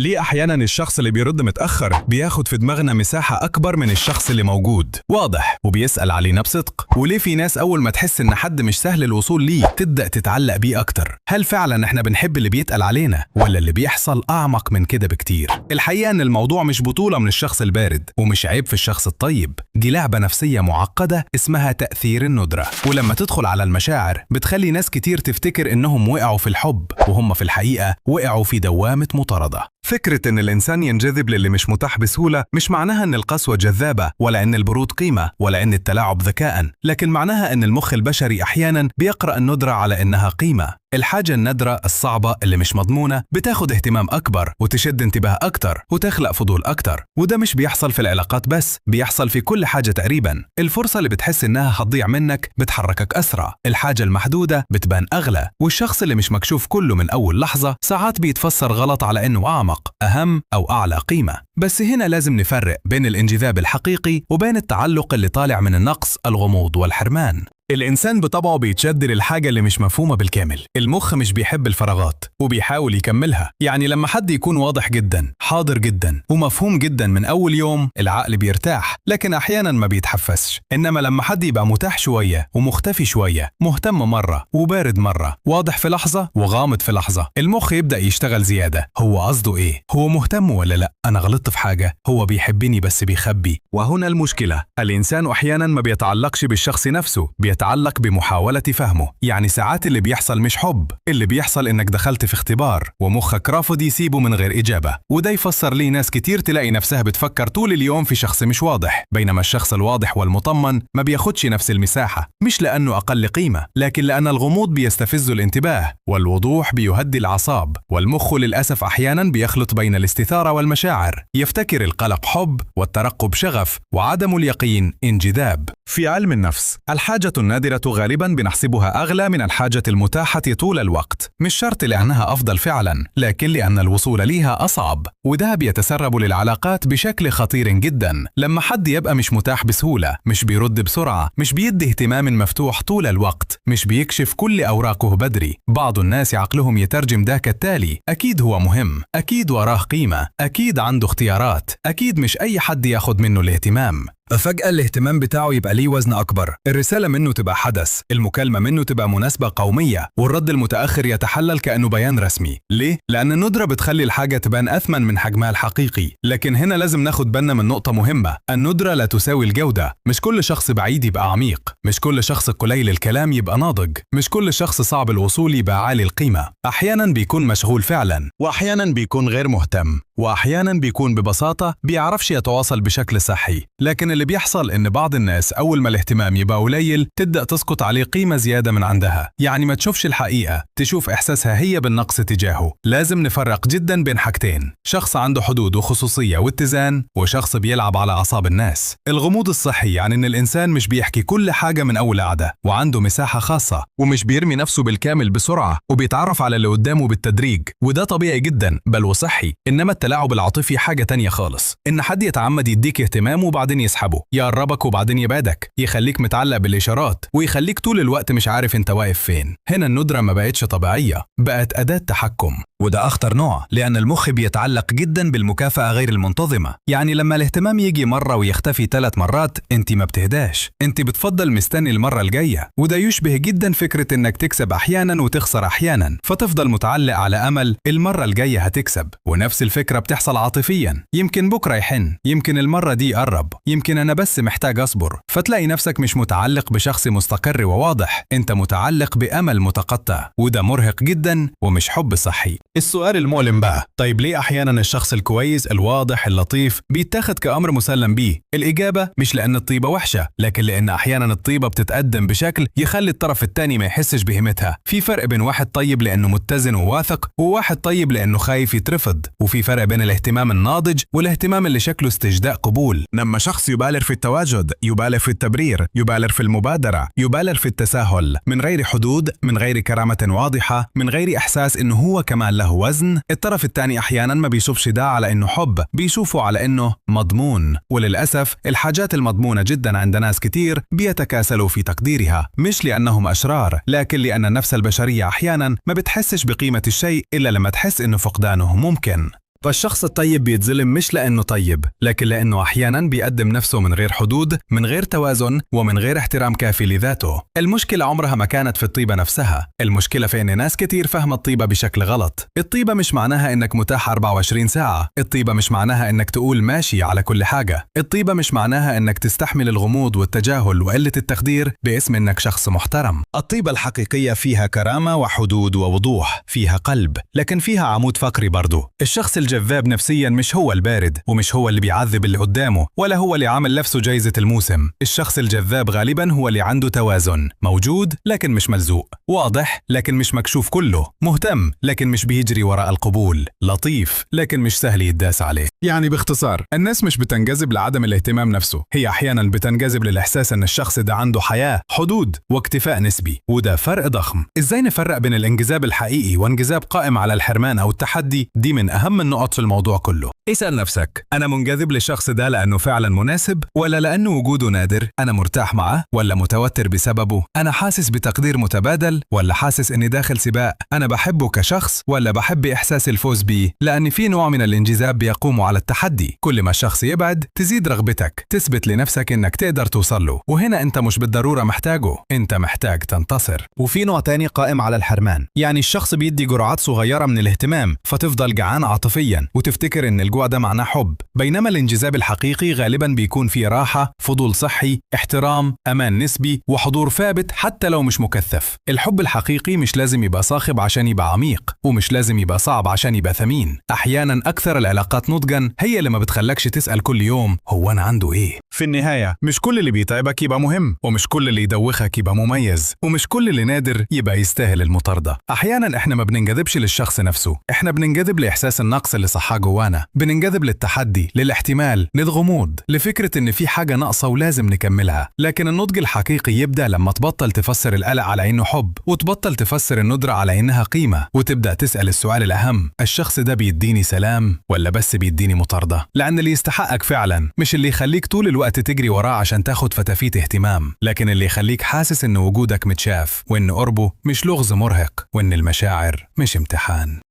ليه أحيانا الشخص اللي بيرد متأخر بياخد في دماغنا مساحة أكبر من الشخص اللي موجود واضح وبيسأل علينا بصدق؟ وليه في ناس أول ما تحس إن حد مش سهل الوصول ليه تبدأ تتعلق بيه أكتر؟ هل فعلا إحنا بنحب اللي بيتقل علينا ولا اللي بيحصل أعمق من كده بكتير؟ الحقيقة إن الموضوع مش بطولة من الشخص البارد ومش عيب في الشخص الطيب، دي لعبة نفسية معقدة اسمها تأثير الندرة، ولما تدخل على المشاعر بتخلي ناس كتير تفتكر إنهم وقعوا في الحب وهم في الحقيقة وقعوا في دوامة مطاردة. فكرة إن الإنسان ينجذب للي مش متاح بسهولة مش معناها إن القسوة جذابة ولا إن البرود قيمة ولا إن التلاعب ذكاء، لكن معناها إن المخ البشري أحيانا بيقرأ الندرة على إنها قيمة. الحاجة النادرة الصعبة اللي مش مضمونة بتاخد اهتمام أكبر وتشد انتباه أكتر وتخلق فضول أكتر، وده مش بيحصل في العلاقات بس، بيحصل في كل حاجة تقريبا. الفرصة اللي بتحس إنها هتضيع منك بتحركك أسرع، الحاجة المحدودة بتبان أغلى، والشخص اللي مش مكشوف كله من أول لحظة ساعات بيتفسر غلط على إنه أعمق، أهم أو أعلى قيمة. بس هنا لازم نفرق بين الانجذاب الحقيقي وبين التعلق اللي طالع من النقص، الغموض والحرمان. الإنسان بطبعه بيتشد للحاجة اللي مش مفهومة بالكامل، المخ مش بيحب الفراغات وبيحاول يكملها، يعني لما حد يكون واضح جدا، حاضر جدا ومفهوم جدا من أول يوم العقل بيرتاح، لكن أحيانا ما بيتحفزش. إنما لما حد يبقى متاح شوية ومختفي شوية، مهتم مرة وبارد مرة، واضح في لحظة وغامض في لحظة، المخ يبدأ يشتغل زيادة. هو قصده إيه؟ هو مهتم ولا لأ؟ أنا غلطت في حاجة؟ هو بيحبني بس بيخبي؟ وهنا المشكلة، الإنسان أحيانا ما بيتعلقش بالشخص نفسه، بيتعلق بمحاولة فهمه. يعني ساعات اللي بيحصل مش حب، اللي بيحصل إنك دخلت في اختبار ومخك رافض يسيبه من غير إجابة، وده يفسر ليه ناس كتير تلاقي نفسها بتفكر طول اليوم في شخص مش واضح، بينما الشخص الواضح والمطمن ما بياخدش نفس المساحة، مش لأنه أقل قيمة، لكن لأن الغموض بيستفز الانتباه والوضوح بيهدي الأعصاب، والمخ للأسف أحيانا بيخلط بين الاستثارة والمشاعر، يفتكر القلق حب والترقب شغف وعدم اليقين انجذاب. في علم النفس الحاجة النادرة غالبا بنحسبها أغلى من الحاجة المتاحة طول الوقت، مش شرط لأنها أفضل فعلا، لكن لأن الوصول ليها أصعب، وده بيتسرب للعلاقات بشكل خطير جدا. لما حد يبقى مش متاح بسهولة، مش بيرد بسرعة، مش بيدي اهتمام مفتوح طول الوقت، مش بيكشف كل أوراقه بدري، بعض الناس عقلهم يترجم ده كالتالي: أكيد هو مهم، أكيد وراه قيمة، أكيد عنده اختيارات، أكيد مش أي حد ياخد منه الاهتمام. ففجأة الاهتمام بتاعه يبقى ليه وزن أكبر، الرسالة منه تبقى حدث، المكالمة منه تبقى مناسبة قومية، والرد المتأخر يتحلل كأنه بيان رسمي. ليه؟ لأن الندرة بتخلي الحاجة تبان أثمن من حجمها الحقيقي. لكن هنا لازم ناخد بالنا من نقطة مهمة، الندرة لا تساوي الجودة، مش كل شخص بعيد يبقى عميق، مش كل شخص قليل الكلام يبقى ناضج، مش كل شخص صعب الوصول يبقى عالي القيمة. أحيانا بيكون مشغول فعلا، وأحيانا بيكون غير مهتم، وأحيانا بيكون ببساطة بيعرفش يتواصل بشكل صحي. لكن اللي بيحصل إن بعض الناس أول ما الاهتمام يبقى قليل تبدأ تسقط عليه قيمة زيادة من عندها، يعني ما تشوفش الحقيقة، تشوف إحساسها هي بالنقص تجاهه. لازم نفرق جدا بين حاجتين، شخص عنده حدود وخصوصية واتزان، وشخص بيلعب على أعصاب الناس. الغموض الصحي يعني إن الإنسان مش بيحكي كل حاجة من أول قعدة، وعنده مساحة خاصة، ومش بيرمي نفسه بالكامل بسرعة، وبيتعرف على اللي قدامه بالتدريج، وده طبيعي جدا بل وصحي. إنما التلاعب العاطفي حاجة تانية خالص، إن حد يتعمد يديك اهتمام وبعدين يسحبه، يقربك وبعدين يبعدك، يخليك متعلق بالإشارات، ويخليك طول الوقت مش عارف انت واقف فين. هنا الندرة ما بقتش طبيعية، بقت أداة تحكم، وده أخطر نوع، لأن المخ بيتعلق جدا بالمكافأة غير المنتظمة. يعني لما الاهتمام يجي مرة ويختفي 3 مرات، انت ما بتهداش، انت بتفضل مستني المرة الجاية، وده يشبه جدا فكرة انك تكسب أحيانا وتخسر أحيانا، فتفضل متعلق على أمل المرة الجاية هتكسب. ونفس الفكرة بتحصل عاطفيا، يمكن بكرة يحن، يمكن المرة دي يقرب، يمكن أنا بس محتاج أصبر، فتلاقي نفسك مش متعلق بشخص مستقر وواضح، انت متعلق بأمل متقطع، وده مرهق جدا ومش حب صحي. السؤال المؤلم بقى، طيب ليه أحيانا الشخص الكويس الواضح اللطيف بيتاخد كأمر مسلم بيه؟ الإجابة مش لأن الطيبة وحشة، لكن لأن أحيانا الطيبة بتتقدم بشكل يخلي الطرف التاني ما يحسش بقيمتها. في فرق بين واحد طيب لأنه متزن وواثق، وواحد طيب لأنه خايف يترفض، وفي فرق بين الاهتمام الناضج والاهتمام اللي شكله استجداء قبول. لما شخص يبالغ في التواجد، يبالغ في التبرير، يبالغ في المبادرة، يبالغ في التساهل، من غير حدود، من غير كرامة واضحة، من غير إحساس إنه هو كمان له وزن، الطرف الثاني أحيانا ما بيشوفش ده على إنه حب، بيشوفه على إنه مضمون. وللأسف الحاجات المضمونة جدا عند ناس كتير بيتكاسلوا في تقديرها، مش لأنهم أشرار، لكن لأن النفس البشرية أحيانا ما بتحسش بقيمة الشيء إلا لما تحس إنه فقدانه ممكن. فالشخص الطيب بيتظلم مش لأنه طيب، لكن لأنه أحيانا بيقدم نفسه من غير حدود، من غير توازن، ومن غير احترام كافي لذاته. المشكلة عمرها ما كانت في الطيبة نفسها، المشكلة في إن ناس كتير فاهمة الطيبة بشكل غلط. الطيبة مش معناها إنك متاح 24 ساعة، الطيبة مش معناها إنك تقول ماشي على كل حاجة، الطيبة مش معناها إنك تستحمل الغموض والتجاهل وقلة التقدير باسم إنك شخص محترم. الطيبة الحقيقية فيها كرامة وحدود ووضوح، فيها قلب، لكن فيها عمود فقري برضو. الشخص الجذاب نفسيا مش هو البارد، ومش هو اللي بيعذب اللي قدامه، ولا هو اللي عامل نفسه جايزة الموسم. الشخص الجذاب غالبا هو اللي عنده توازن، موجود لكن مش ملزوق، واضح لكن مش مكشوف كله، مهتم لكن مش بيجري وراء القبول، لطيف لكن مش سهل يتداس عليه. يعني باختصار، الناس مش بتنجذب لعدم الاهتمام نفسه، هي أحيانا بتنجذب للإحساس أن الشخص ده عنده حياة، حدود، واكتفاء نسبي، وده فرق ضخم. إزاي نفرق بين الانجذاب الحقيقي وانجذاب قائم على الحرمان أو التحدي؟ دي من أهم النقط في الموضوع كله. اسأل نفسك، أنا منجذب للشخص ده لأنه فعلا مناسب، ولا لأنه وجوده نادر؟ أنا مرتاح معه ولا متوتر بسببه؟ أنا حاسس بتقدير متبادل ولا حاسس إني داخل سباق؟ أنا بحبه كشخص ولا بحب إحساس الفوز بيه؟ لأن في نوع من الانجذاب بيقوم على التحدي، كل ما الشخص يبعد تزيد رغبتك، تثبت لنفسك إنك تقدر توصل له، وهنا أنت مش بالضرورة محتاجه، أنت محتاج تنتصر. وفي نوع تاني قائم على الحرمان، يعني الشخص بيدي جرعات صغيرة من الاهتمام فتفضل جعان عاطفيا وتفتكر إن الجوع ده معناه حب، بينما الانجذاب الحقيقي غالبا بيكون فيه راحة، فضول صحي، احترام، أمان نسبي، وحضور ثابت حتى لو مش مكثف. الحب الحقيقي مش لازم يبقى صاخب عشان يبقى عميق، ومش لازم يبقى صعب عشان يبقى ثمين. أحيانا أكثر العلاقات نضجا هي اللي ما بتخلكش تسأل كل يوم هو أنا عنده إيه. في النهاية مش كل اللي بيتعبك يبقى مهم، ومش كل اللي يدوخك يبقى مميز، ومش كل اللي نادر يبقى يستاهل المطاردة. أحيانا إحنا ما بننجذبش للشخص نفسه، إحنا بننجذب لإحساس النقص اللي صحاه جوانا، بننجذب للتحدي، للاحتمال، للغموض، لفكرة إن في حاجة ناقصة ولازم نكملها. لكن النضج الحقيقي يبدأ لما تبطل تفسر القلق على إنه حب، وتبطل تفسر الندرة على إنها قيمة، وتبدأ تسأل السؤال الأهم، الشخص ده بيديني سلام ولا بس بيديني مطاردة؟ لأن اللي يستحقك فعلا مش اللي يخليك طول الوقت تجري وراه عشان تاخد فتافيت اهتمام، لكن اللي يخليك حاسس إن وجودك متشاف، وإن قربه مش لغز مرهق، وإن المشاعر مش امتحان.